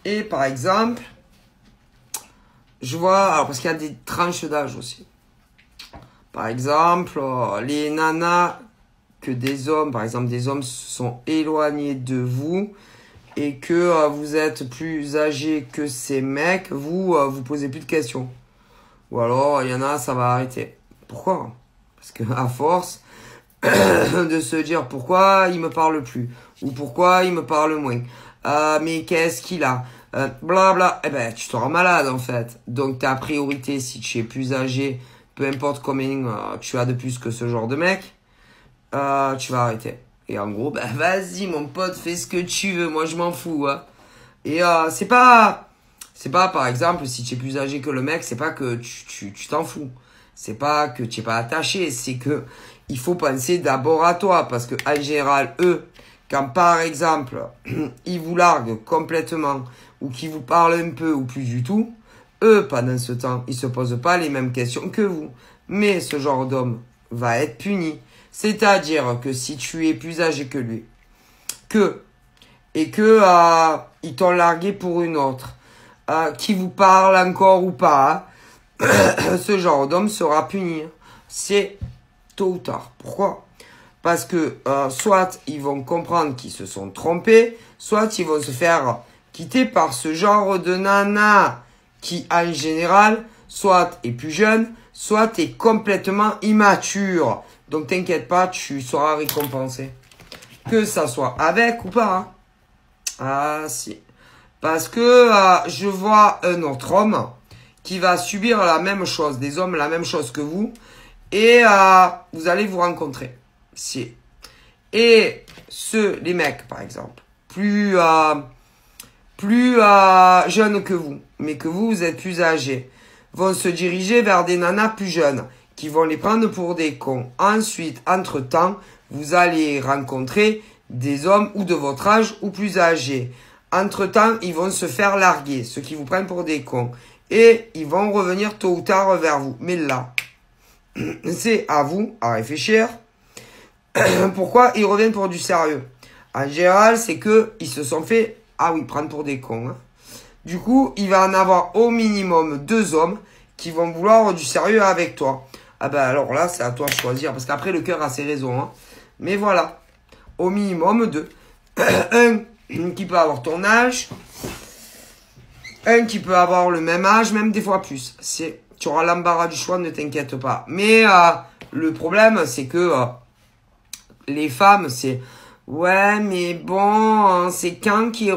Et par exemple, je vois, alors parce qu'il y a des tranches d'âge aussi. Par exemple, les nanas que des hommes, par exemple des hommes sont éloignés de vous et que vous êtes plus âgé que ces mecs, vous posez plus de questions. Ou alors, il y en a, ça va arrêter. Pourquoi? Parce que à force de se dire pourquoi il me parle plus ou pourquoi il me parle moins. Mais qu'est-ce qu'il a? Blabla. Eh ben, tu te rends malade en fait. Donc ta priorité, si tu es plus âgé, peu importe combien tu as de plus que ce genre de mec, tu vas arrêter. Et en gros, ben vas-y mon pote, fais ce que tu veux, moi je m'en fous. Hein. Et c'est pas par exemple si tu es plus âgé que le mec, c'est pas que tu t'en fous. C'est pas que tu es pas attaché, c'est que il faut penser d'abord à toi parce que en général eux, quand par exemple ils vous larguent complètement ou qu'ils vous parlent un peu ou plus du tout, eux pendant ce temps ils se posent pas les mêmes questions que vous. Mais ce genre d'homme va être puni. C'est-à-dire que si tu es plus âgé que lui, et que ils t'ont largué pour une autre, qui vous parle encore ou pas, ce genre d'homme sera puni. C'est tôt ou tard. Pourquoi? Parce que soit ils vont comprendre qu'ils se sont trompés, soit ils vont se faire quitter par ce genre de nana qui, en général, soit est plus jeune, soit est complètement immature. Donc t'inquiète pas, tu seras récompensé. Que ça soit avec ou pas. Hein. Ah si. Parce que je vois un autre homme qui va subir la même chose, des hommes la même chose que vous. Et vous allez vous rencontrer. Si. Et les mecs par exemple, plus jeunes que vous, mais que vous êtes plus âgés, vont se diriger vers des nanas plus jeunes qui vont les prendre pour des cons. Ensuite, entre-temps, vous allez rencontrer des hommes ou de votre âge ou plus âgés. Entre-temps, ils vont se faire larguer, ceux qui vous prennent pour des cons. Et ils vont revenir tôt ou tard vers vous. Mais là, c'est à vous à réfléchir. Pourquoi ils reviennent pour du sérieux? En général, c'est que ils se sont fait, prendre pour des cons. Hein. Du coup, il va en avoir au minimum 2 hommes qui vont vouloir du sérieux avec toi. Ah ben alors là, c'est à toi de choisir. Parce qu'après, le cœur a ses raisons. Hein. Mais voilà. Au minimum 2. Un qui peut avoir ton âge. Un qui peut avoir le même âge, même des fois plus. Tu auras l'embarras du choix, ne t'inquiète pas. Mais le problème, c'est que les femmes, c'est... Ouais, mais bon, c'est quand qui est...